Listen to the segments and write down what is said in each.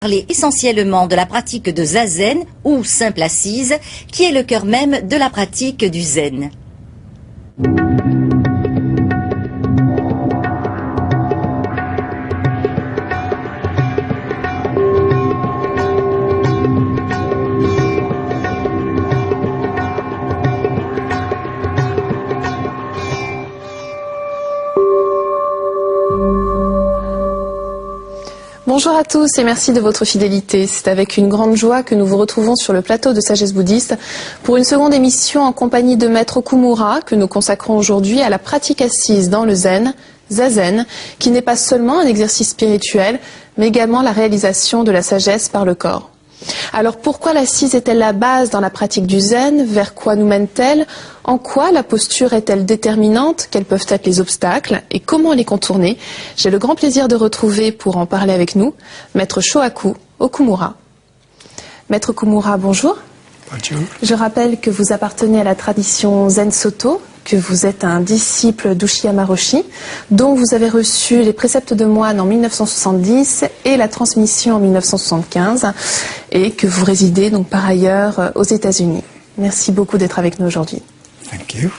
Parler essentiellement de la pratique de zazen ou simple assise, qui est le cœur même de la pratique du zen. Bonjour à tous et merci de votre fidélité. C'est avec une grande joie que nous vous retrouvons sur le plateau de Sagesse Bouddhiste pour une seconde émission en compagnie de Maître Okumura que nous consacrons aujourd'hui à la pratique assise dans le zen, zazen, qui n'est pas seulement un exercice spirituel, mais également la réalisation de la sagesse par le corps. Alors pourquoi l'assise est-elle la base dans la pratique du zen? Vers quoi nous mène-t-elle? En quoi la posture est-elle déterminante? Quels peuvent être les obstacles? Et comment les contourner? J'ai le grand plaisir de retrouver pour en parler avec nous Maître Shohaku Okumura. Maître Okumura, bonjour. Bonjour. Je rappelle que vous appartenez à la tradition Zen Soto, que vous êtes un disciple d'Ushiyama Roshi, dont vous avez reçu les préceptes de moine en 1970 et la transmission en 1975, et que vous résidez donc par ailleurs aux États-Unis. Merci beaucoup d'être avec nous aujourd'hui. Thank you.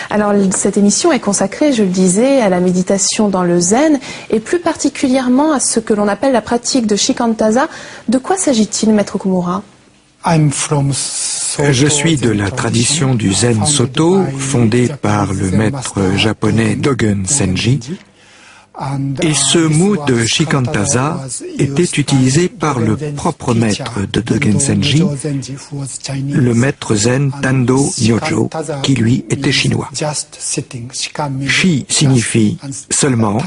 Alors cette émission est consacrée, je le disais, à la méditation dans le zen, et plus particulièrement à ce que l'on appelle la pratique de Shikantaza. De quoi s'agit-il, Maître Okumura ? Je suis de la tradition du Zen Soto, fondée par le maître japonais Dogen Zenji. Et ce mot de Shikantaza était utilisé par le propre maître de Dogen Zenji, le maître zen Tando Nyojo, qui lui était chinois. Shi signifie seulement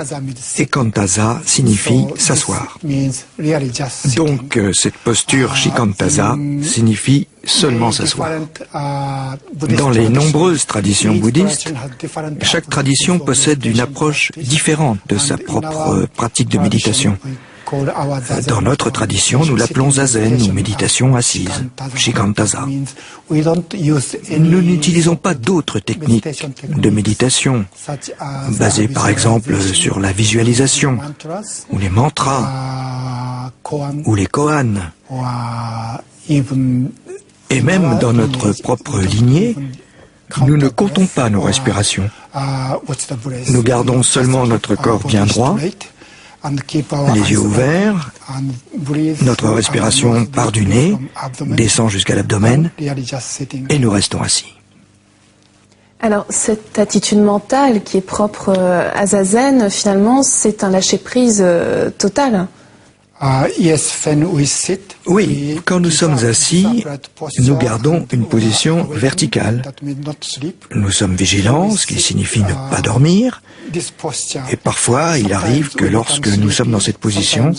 et Kantaza signifie s'asseoir. Donc cette posture Shikantaza signifie seulement s'asseoir. Dans les nombreuses traditions bouddhistes, chaque tradition possède une approche différente de sa propre pratique de méditation. Dans notre tradition, nous l'appelons zazen ou méditation assise, Shikantaza. Nous n'utilisons pas d'autres techniques de méditation, basées par exemple sur la visualisation, ou les mantras, ou les koans. Et même dans notre propre lignée, nous ne comptons pas nos respirations. Nous gardons seulement notre corps bien droit, les yeux ouverts, notre respiration part du nez, descend jusqu'à l'abdomen, et nous restons assis. Alors, cette attitude mentale qui est propre à Zazen, finalement, c'est un lâcher-prise total. Oui, quand nous sommes assis, nous gardons une position verticale. Nous sommes vigilants, ce qui signifie ne pas dormir. Et parfois, il arrive que lorsque nous sommes dans cette position,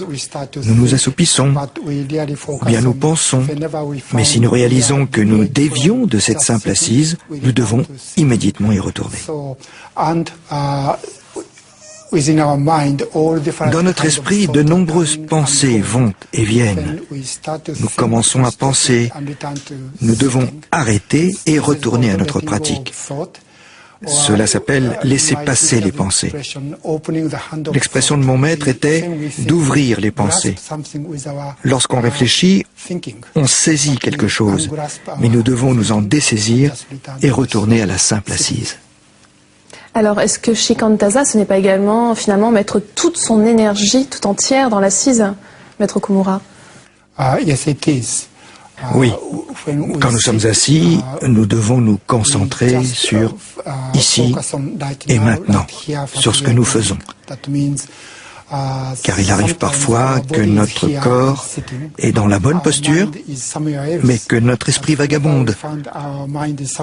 nous nous assoupissons, ou bien nous pensons. Mais si nous réalisons que nous dévions de cette simple assise, nous devons immédiatement y retourner. Dans notre esprit, de nombreuses pensées vont et viennent. Nous commençons à penser. Nous devons arrêter et retourner à notre pratique. Cela s'appelle laisser passer les pensées. L'expression de mon maître était d'ouvrir les pensées. Lorsqu'on réfléchit, on saisit quelque chose, mais nous devons nous en dessaisir et retourner à la simple assise. Alors, est-ce que Shikantaza, ce n'est pas également, finalement, mettre toute son énergie tout entière dans l'assise, Maître Okumura? Oui. Quand nous sommes assis, nous devons nous concentrer sur ici et maintenant, sur ce que nous faisons. Car il arrive parfois que notre corps est dans la bonne posture, mais que notre esprit vagabonde.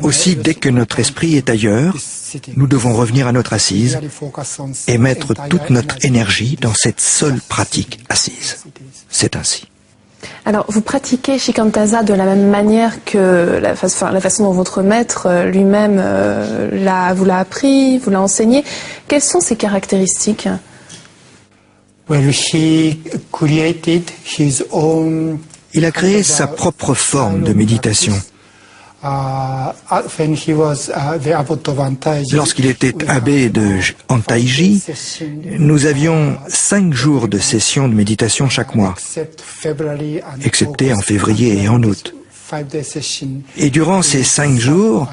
Aussi, dès que notre esprit est ailleurs, nous devons revenir à notre assise et mettre toute notre énergie dans cette seule pratique assise. C'est ainsi. Alors, vous pratiquez Shikantaza de la même manière que la façon dont votre maître lui-même vous l'a appris, vous l'a enseigné. Quelles sont ses caractéristiques ? Il a créé sa propre forme de méditation. Lorsqu'il était abbé de Antaiji, nous avions 5 jours de sessions de méditation chaque mois, excepté en février et en août. Et durant ces 5 jours,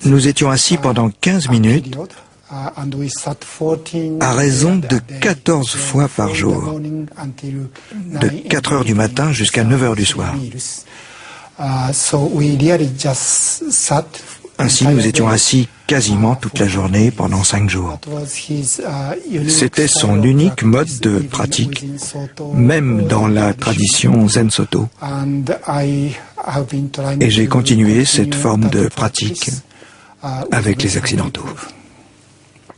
nous étions assis pendant 15 minutes à raison de 14 fois par jour, de 4 heures du matin jusqu'à 9 heures du soir. Ainsi, nous étions assis quasiment toute la journée pendant 5 jours. C'était son unique mode de pratique, même dans la tradition Zen Soto. Et j'ai continué cette forme de pratique avec les Occidentaux.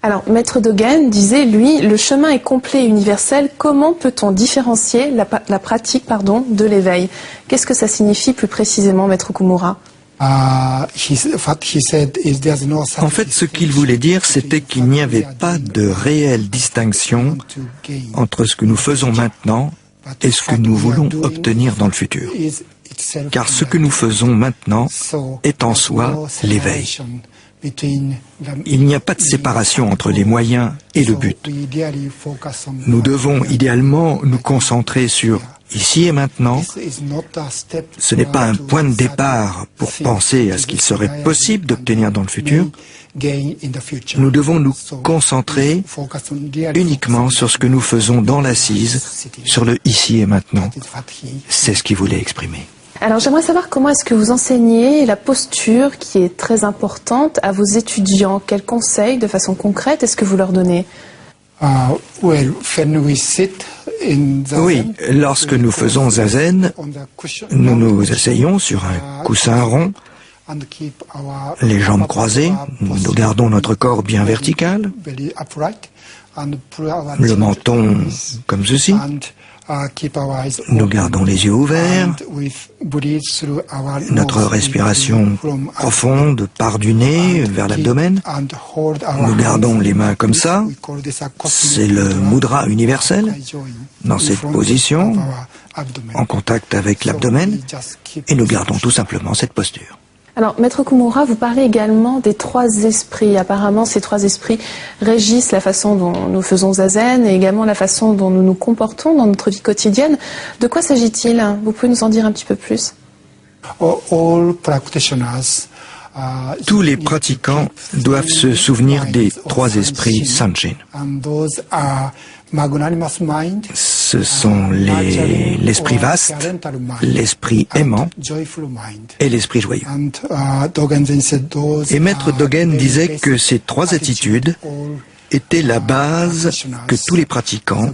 Alors, Maître Dogen disait, lui, le chemin est complet et universel. Comment peut-on différencier la pratique de l'éveil? Qu'est-ce que ça signifie plus précisément, Maître Kumura? En fait, ce qu'il voulait dire, c'était qu'il n'y avait pas de réelle distinction entre ce que nous faisons maintenant et ce que nous voulons obtenir dans le futur. Car ce que nous faisons maintenant est en soi l'éveil. Il n'y a pas de séparation entre les moyens et le but. Nous devons idéalement nous concentrer sur ici et maintenant. Ce n'est pas un point de départ pour penser à ce qu'il serait possible d'obtenir dans le futur. Nous devons nous concentrer uniquement sur ce que nous faisons dans l'assise, sur le ici et maintenant. C'est ce qu'il voulait exprimer. Alors j'aimerais savoir comment est-ce que vous enseignez la posture qui est très importante à vos étudiants. Quels conseils, de façon concrète, est-ce que vous leur donnez? Oui, lorsque nous faisons zazen, nous nous asseyons sur un coussin rond, les jambes croisées, nous gardons notre corps bien vertical, le menton comme ceci. Nous gardons les yeux ouverts, notre respiration profonde part du nez vers l'abdomen. Nous gardons les mains comme ça, c'est le mudra universel, dans cette position, en contact avec l'abdomen, et nous gardons tout simplement cette posture. Alors, Maître Kumura, vous parlez également des 3 esprits. Apparemment, ces 3 esprits régissent la façon dont nous faisons zazen et également la façon dont nous nous comportons dans notre vie quotidienne. De quoi s'agit-il? Vous pouvez nous en dire un petit peu plus? Tous les pratiquants doivent se souvenir des 3 esprits Sanshin. Ce sont l'esprit vaste, l'esprit aimant et l'esprit joyeux. Et Maître Dogen disait que ces 3 attitudes étaient la base que tous les pratiquants,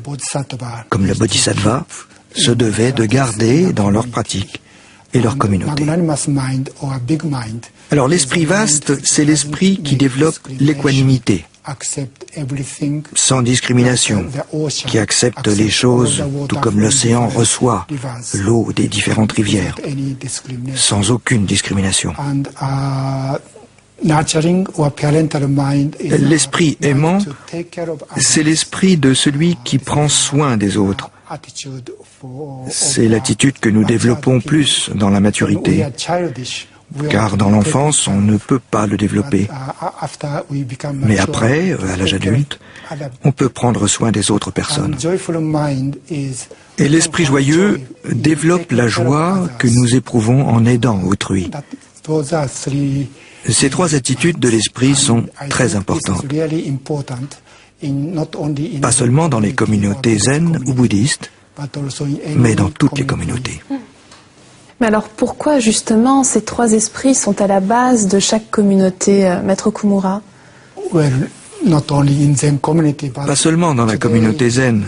comme le Bodhisattva, se devaient de garder dans leur pratique et leur communauté. Alors l'esprit vaste, c'est l'esprit qui développe l'équanimité, sans discrimination, qui accepte les choses tout comme l'océan reçoit l'eau des différentes rivières, sans aucune discrimination. L'esprit aimant, c'est l'esprit de celui qui prend soin des autres. C'est l'attitude que nous développons plus dans la maturité, car dans l'enfance, on ne peut pas le développer. Mais après, à l'âge adulte, on peut prendre soin des autres personnes. Et l'esprit joyeux développe la joie que nous éprouvons en aidant autrui. Ces 3 attitudes de l'esprit sont très importantes. Pas seulement dans les communautés zen ou bouddhistes, mais dans toutes les communautés. Mais alors pourquoi justement ces 3 esprits sont à la base de chaque communauté, Maître Kumura? Pas seulement dans la communauté zen,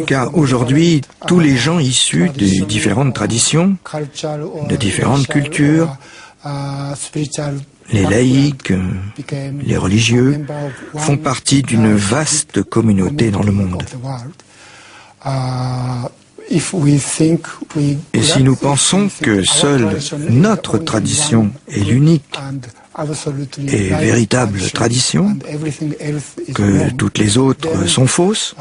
car aujourd'hui, tous les gens issus de différentes traditions, de différentes cultures, les laïcs, les religieux, font partie d'une vaste communauté dans le monde. Et si nous pensons que seule notre tradition est l'unique et véritable tradition, que toutes les autres sont fausses,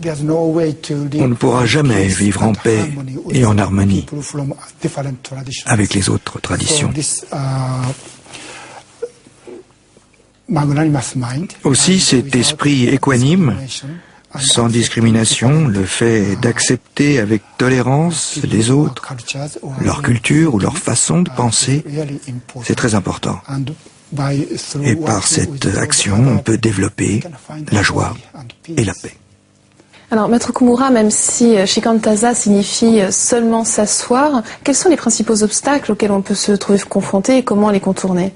On ne pourra jamais vivre en paix et en harmonie avec les autres traditions. Aussi, cet esprit équanime, sans discrimination, le fait d'accepter avec tolérance les autres, leur culture ou leur façon de penser, c'est très important. Et par cette action, on peut développer la joie et la paix. Alors, Maître Kumura, même si Shikantaza signifie seulement s'asseoir, quels sont les principaux obstacles auxquels on peut se trouver confronté et comment les contourner?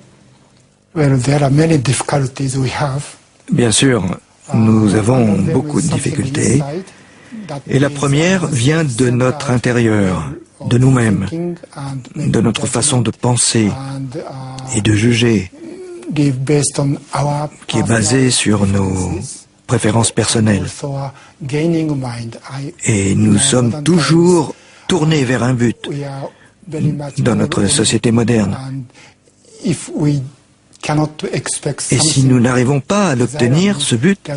Bien sûr, nous avons beaucoup de difficultés. Et la première vient de notre intérieur, de nous-mêmes, de notre façon de penser et de juger, qui est basée sur nos préférences personnelles. Et nous sommes toujours tournés vers un but dans notre société moderne. Et si nous n'arrivons pas à l'obtenir, ce but,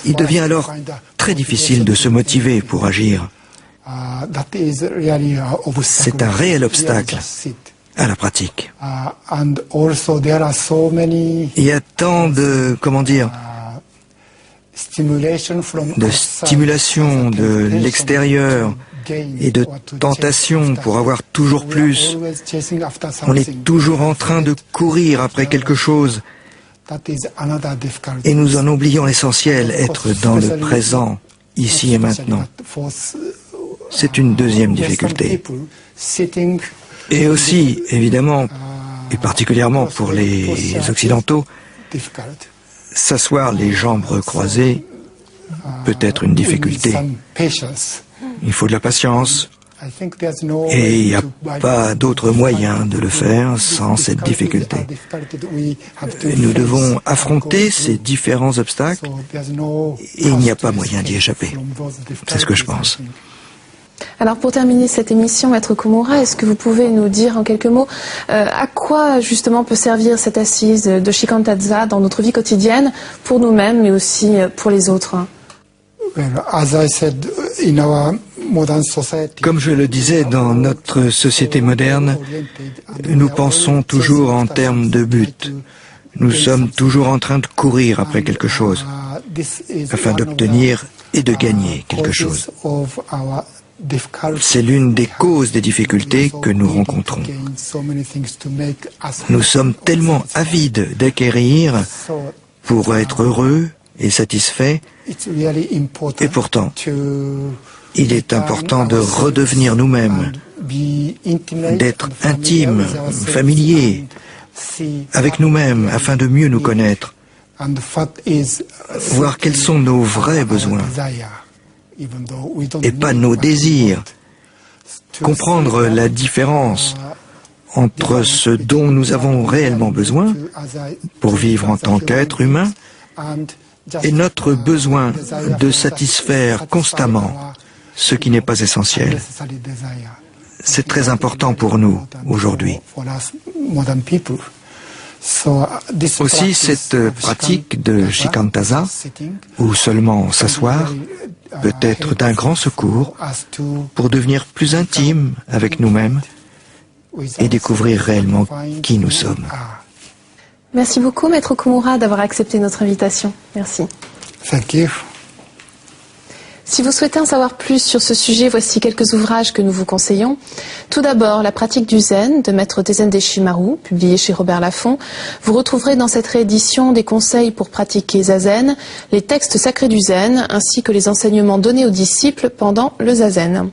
il devient alors très difficile de se motiver pour agir. C'est un réel obstacle à la pratique. Il y a tant de, de stimulation de l'extérieur et de tentation pour avoir toujours plus. On est toujours en train de courir après quelque chose et nous en oublions l'essentiel, être dans le présent, ici et maintenant. C'est une deuxième difficulté. Et aussi, évidemment, et particulièrement pour les Occidentaux, s'asseoir les jambes recroisées peut être une difficulté. Il faut de la patience et il n'y a pas d'autre moyen de le faire sans cette difficulté. Nous devons affronter ces différents obstacles et il n'y a pas moyen d'y échapper. C'est ce que je pense. Alors pour terminer cette émission, Maître Kumura, est-ce que vous pouvez nous dire en quelques mots à quoi justement peut servir cette assise de Shikantaza dans notre vie quotidienne, pour nous-mêmes mais aussi pour les autres? Comme je le disais, dans notre société moderne, nous pensons toujours en termes de but. Nous sommes toujours en train de courir après quelque chose, afin d'obtenir et de gagner quelque chose. C'est l'une des causes des difficultés que nous rencontrons. Nous sommes tellement avides d'acquérir pour être heureux et satisfaits, et pourtant, il est important de redevenir nous-mêmes, d'être intimes, familiers avec nous-mêmes afin de mieux nous connaître, voir quels sont nos vrais besoins et pas nos désirs, comprendre la différence entre ce dont nous avons réellement besoin pour vivre en tant qu'être humain et notre besoin de satisfaire constamment ce qui n'est pas essentiel. C'est très important pour nous aujourd'hui. Aussi, cette pratique de Shikantaza, ou seulement s'asseoir, peut être d'un grand secours pour devenir plus intime avec nous-mêmes et découvrir réellement qui nous sommes. Merci beaucoup, Maître Kumura, d'avoir accepté notre invitation. Merci. Thank you. Si vous souhaitez en savoir plus sur ce sujet, voici quelques ouvrages que nous vous conseillons. Tout d'abord, La pratique du zen de Maître Tezen Deshimaru, publié chez Robert Laffont. Vous retrouverez dans cette réédition des conseils pour pratiquer zazen, les textes sacrés du zen, ainsi que les enseignements donnés aux disciples pendant le zazen.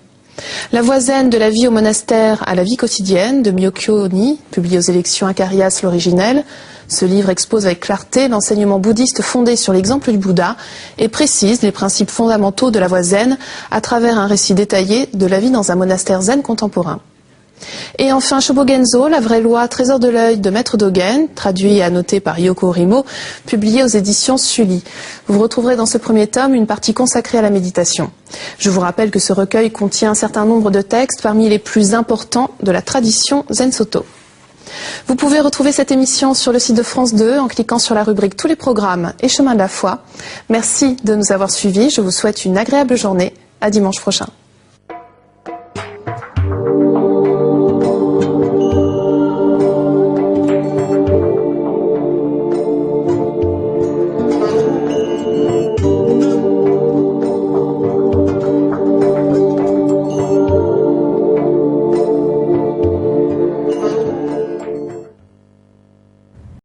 La voie zen de la vie au monastère à la vie quotidienne de Myokyo Ni, publié aux élections Acarias l'originel. Ce livre expose avec clarté l'enseignement bouddhiste fondé sur l'exemple du Bouddha et précise les principes fondamentaux de la voie zen à travers un récit détaillé de la vie dans un monastère zen contemporain. Et enfin, Shobogenzo, la vraie loi, trésor de l'œil de Maître Dogen, traduit et annoté par Yoko Rimo, publié aux éditions Sully. Vous retrouverez dans ce premier tome une partie consacrée à la méditation. Je vous rappelle que ce recueil contient un certain nombre de textes parmi les plus importants de la tradition Zen Soto. Vous pouvez retrouver cette émission sur le site de France 2 en cliquant sur la rubrique Tous les programmes et Chemin de la foi. Merci de nous avoir suivis. Je vous souhaite une agréable journée. À dimanche prochain.